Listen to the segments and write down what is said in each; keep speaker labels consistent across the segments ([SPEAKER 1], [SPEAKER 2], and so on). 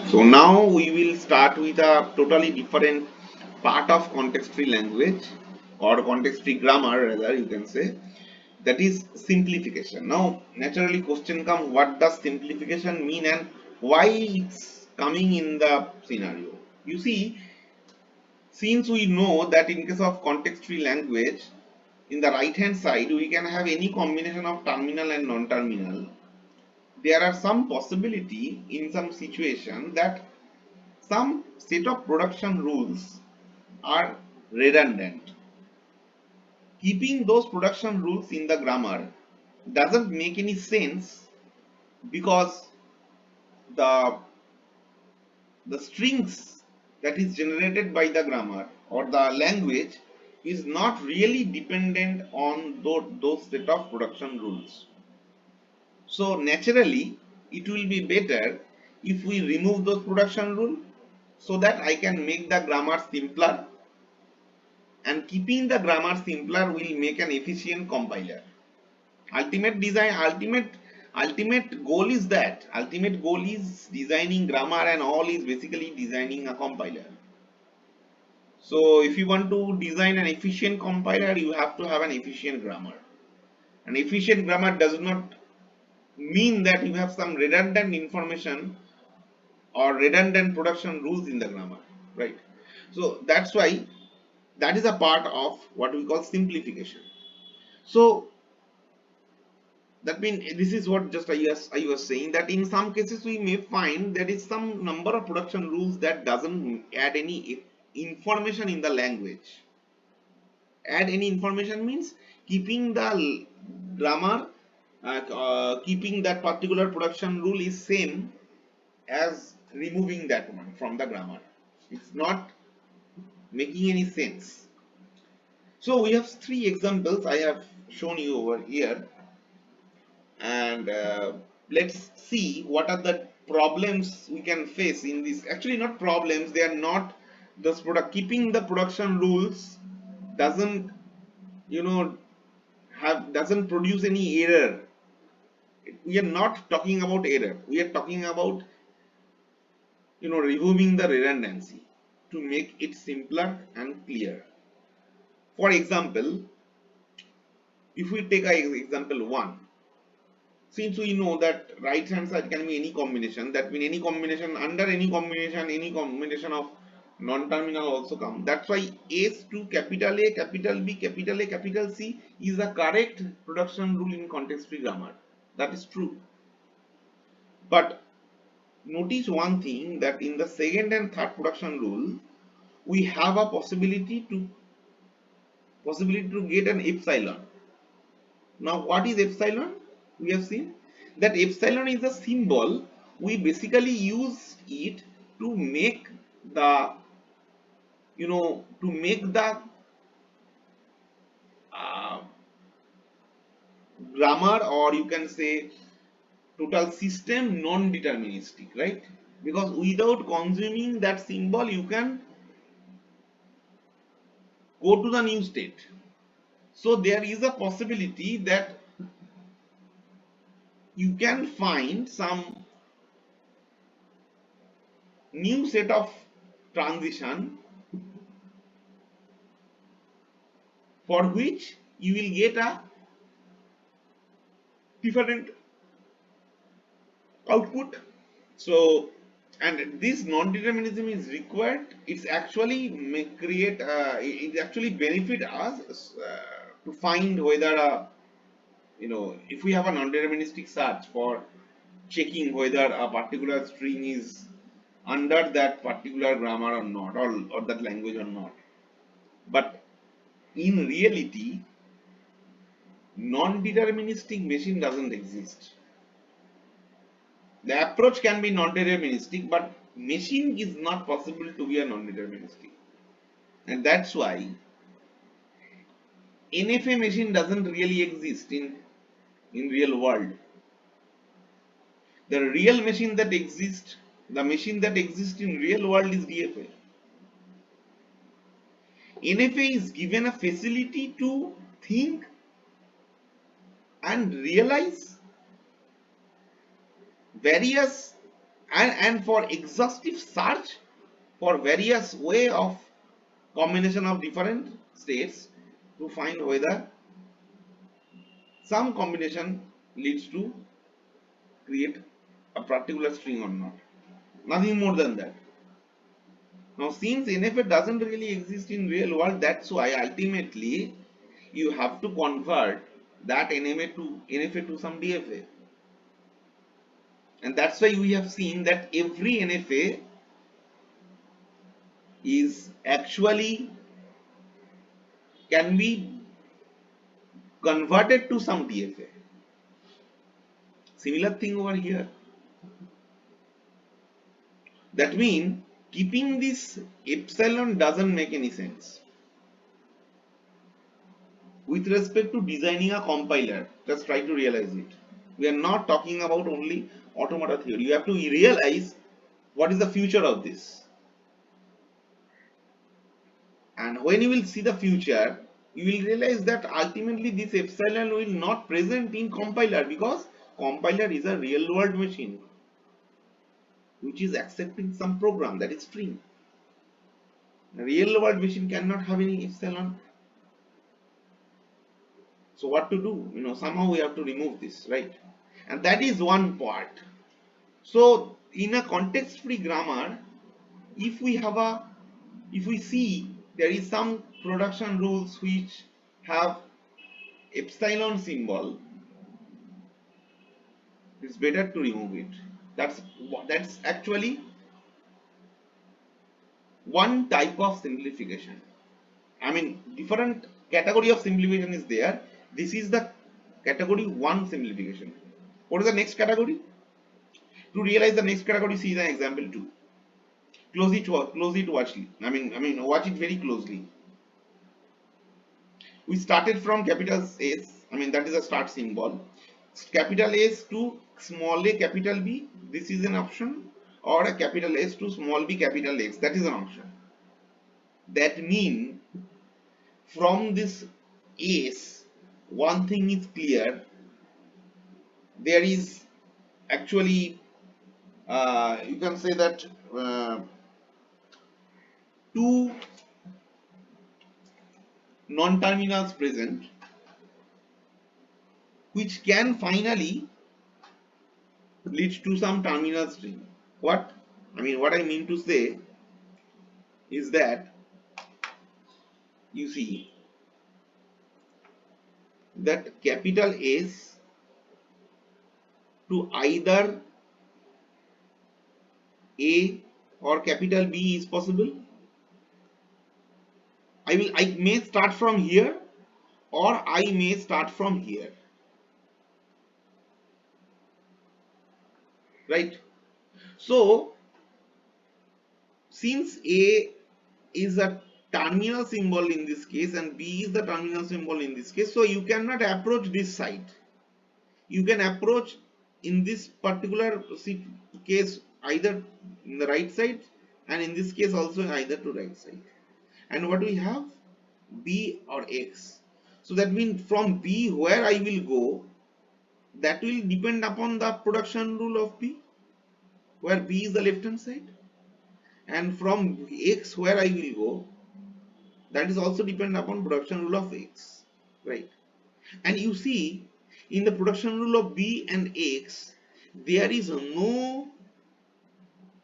[SPEAKER 1] So now we will start with a totally different part of context-free language, or context-free grammar rather you can say, that is simplification. Now naturally question come, what does simplification mean and why it's coming in the scenario. You see, since we know that in case of context-free language, in the right hand side we can have any combination of terminal and non-terminal. There are some possibility in some situation that some set of production rules are redundant. Keeping those production rules in the grammar doesn't make any sense because the strings that is generated by the grammar or the language is not really dependent on those set of production rules. So naturally it will be better if we remove those production rule so that I can make the grammar simpler, and keeping the grammar simpler will make an efficient compiler. Ultimate design, ultimate goal is that. Ultimate goal is designing grammar and all is basically designing a compiler. So if you want to design an efficient compiler, you have to have an efficient grammar. An efficient grammar does not mean that you have some redundant information or redundant production rules in the grammar, right? So that's why that is a part of what we call simplification. So that means this is what just I was saying, that in some cases we may find there is some number of production rules that doesn't add any information in the language. Add any information means keeping the grammar, keeping that particular production rule is same as removing that one from the grammar. It's not making any sense. So we have three examples I have shown you over here, and let's see what are the problems we can face in this. Actually not problems, they are not this product. Keeping the production rules doesn't, you know, doesn't produce any error. We are not talking about error, we are talking about, removing the redundancy to make it simpler and clear. For example, if we take example 1, since we know that right hand side can be any combination, that means any combination, under any combination of non-terminal also come. That's why S to capital A, capital B, capital A, capital C is the correct production rule in context-free grammar. That is true. But notice one thing, that in the second and third production rule, we have a possibility to get an epsilon. Now what is epsilon? We have seen that epsilon is a symbol. We basically use it to make the, uh, grammar, or you can say total system, non-deterministic, right? Because without consuming that symbol you can go to the new state. So there is a possibility that you can find some new set of transition for which you will get a different output. So, and this non-determinism is required. It's actually may create, it actually benefit us to find whether if we have a non-deterministic search for checking whether a particular string is under that particular grammar or not, or that language or not. But in reality, non-deterministic machine doesn't exist. The approach can be non-deterministic, but machine is not possible to be a non-deterministic. And that's why NFA machine doesn't really exist in real world. The real machine that exists, the machine that exists in real world is DFA. NFA is given a facility to think and realize various and for exhaustive search for various way of combination of different states to find whether some combination leads to create a particular string or not. Nothing more than that. Now, since NFA doesn't really exist in real world, that's why ultimately you have to convert that NFA to some DFA. And that's why we have seen that every NFA is actually can be converted to some DFA. Similar thing over here. That means keeping this epsilon doesn't make any sense. With respect to designing a compiler, just try to realize it. We are not talking about only automata theory. You have to realize what is the future of this. And when you will see the future, you will realize that ultimately this epsilon will not present in compiler, because compiler is a real world machine which is accepting some program that is string. A real world machine cannot have any epsilon. So what to do? Somehow we have to remove this, right? And that is one part. So in a context free grammar, if we see there is some production rules which have epsilon symbol, it's better to remove it. That's actually one type of simplification. I mean, different category of simplification is there. This is the category 1 simplification. What is the next category? To realize the next category, see the example 2. Close it watchly. Watch it very closely. We started from capital S. That is a start symbol. Capital S to small a capital B. This is an option. Or a capital S to small b capital X. That is an option. That means from this S, one thing is clear. There is actually, you can say that two non-terminals present, which can finally lead to some terminal string. What I mean to say is that you see that capital S to either A or capital B is possible. I may start from here, or I may start from here, right? So since A is a terminal symbol in this case and B is the terminal symbol in this case, so you cannot approach this side. You can approach in this particular case either in the right side, and in this case also either to right side. And what we have? B or X. So that means from B where I will go, that will depend upon the production rule of B, where B is the left hand side, and from X where I will go, that is also depend upon production rule of X, right? And you see in the production rule of B and X, there is no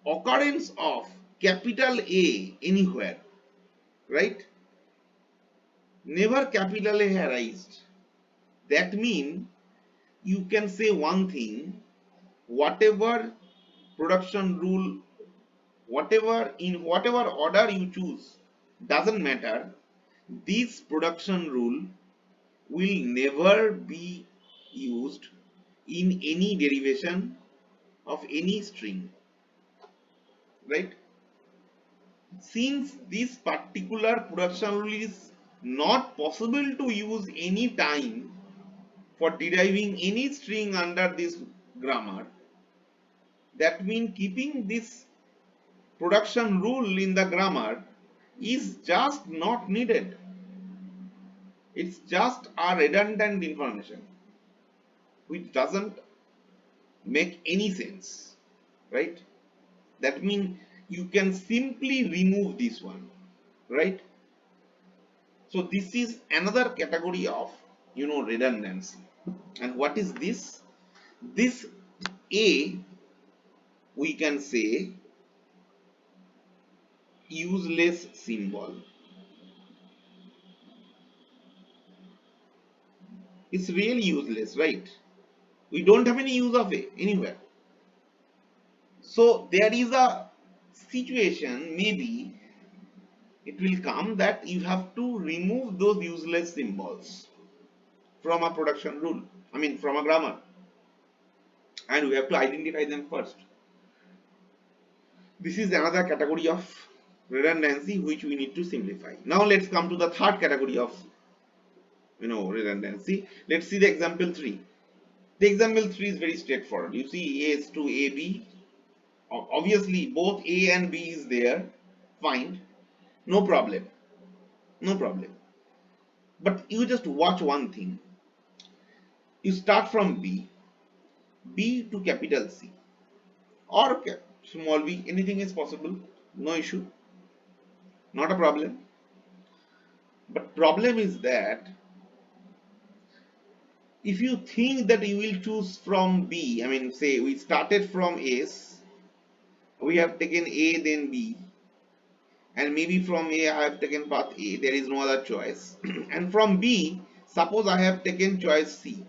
[SPEAKER 1] occurrence of capital A anywhere, right? Never capital A arised. That means you can say one thing: whatever production rule, in whatever order you choose, doesn't matter. This production rule will never be used in any derivation of any string, right? Since this particular production rule is not possible to use any time for deriving any string under this grammar, that means keeping this production rule in the grammar is just not needed. It's just a redundant information which doesn't make any sense, right? That means you can simply remove this one, right? So this is another category of redundancy. And what is this? This A, we can say useless symbol. It's really useless, right? We don't have any use of A anywhere. So there is a situation, maybe it will come that you have to remove those useless symbols from a production rule. I mean from a grammar. And we have to identify them first. This is another category of redundancy which we need to simplify. Now let's come to the third category of redundancy. Let's see the example 3. The example 3 is very straightforward. You see A is to AB. Obviously both A and B is there. Fine. No problem. No problem. But you just watch one thing. You start from B, B to capital C, or small b, anything is possible, no issue, not a problem. But problem is that if you think that you will choose from B, I mean say we started from S, we have taken A then B, and maybe from A I have taken path A, there is no other choice, and from B suppose I have taken choice C.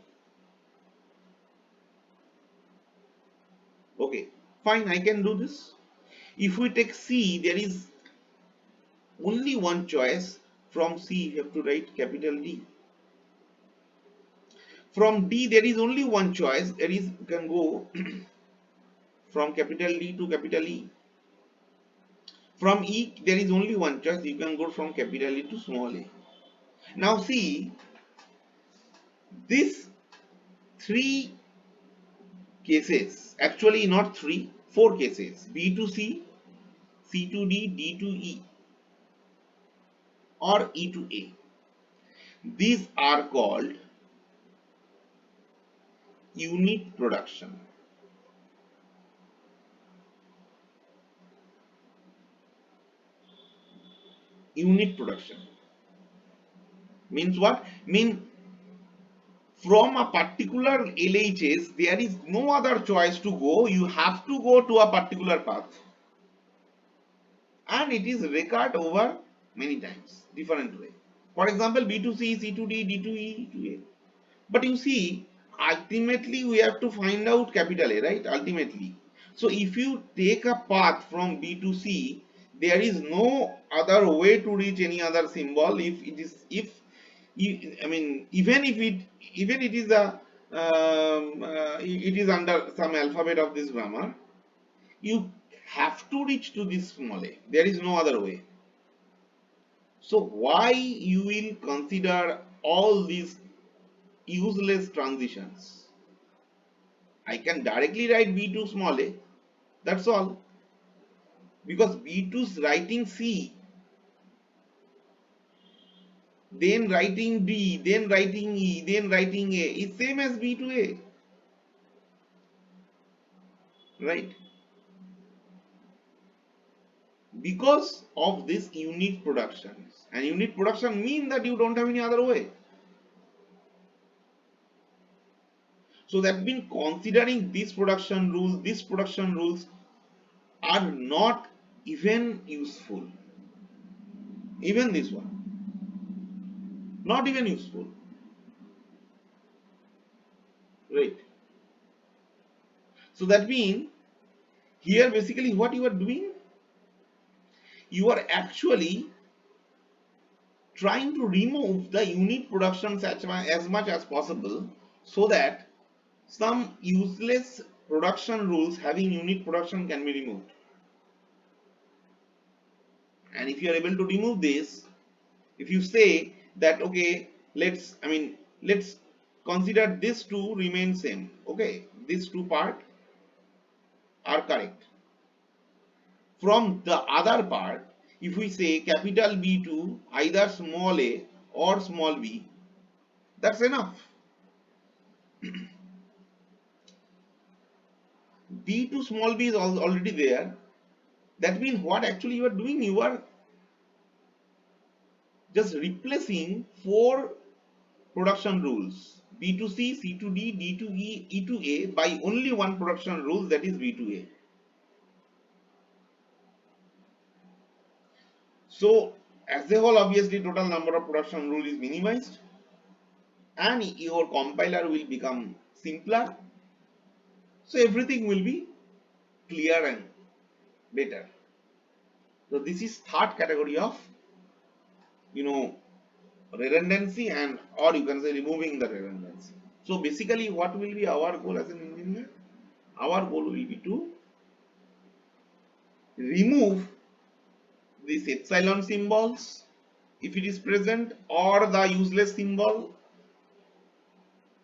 [SPEAKER 1] Okay, fine, I can do this. If we take C, there is only one choice. From C you have to write capital D. From D there is only one choice, there is you can go from capital D to capital E. From E there is only one choice, you can go from capital E to small a. Now see, these three cases, actually not three, four cases, B to C, C to D, D to E, or E to A. These are called unit production. Unit production means what? Mean from a particular LHS there is no other choice to go, you have to go to a particular path, and it is recurred over many times, different way. For example, B to C, C to D, D to E, to A. But you see, ultimately we have to find out capital A, right? Ultimately. So if you take a path from B to C, there is no other way to reach any other symbol. If it is, if I mean, even it is a it is under some alphabet of this grammar, you have to reach to this small a. There is no other way. So why you will consider all these useless transitions? I can directly write B to small a, that's all, because B2 is writing C, then writing D, then writing E, then writing A is same as B to A, right? Because of this unit productions, and unit production mean that you don't have any other way. So that means considering these production rules are not even useful. Even this one, not even useful, right? So that means here basically what you are doing, you are actually trying to remove the unit productions as much as possible, so that some useless production rules having unit production can be removed. And if you are able to remove this, if you say that okay, let's consider this two remain same, okay, these two part are correct. From the other part, if we say capital B to either small a or small b, that's enough. B to small b is already there. That means what actually you are doing, you are just replacing four production rules, B2C, C2D, D2E, E2A by only one production rule, that is B2A. So as a whole, obviously total number of production rule is minimized and your compiler will become simpler. So everything will be clear and better. So this is third category of, you know, redundancy, and or you can say removing the redundancy. So basically what will be our goal as an engineer? Our goal will be to remove these epsilon symbols if it is present, or the useless symbol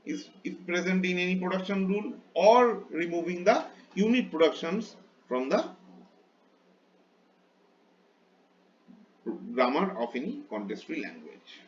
[SPEAKER 1] is if present in any production rule, or removing the unit productions from the grammar of any context free language.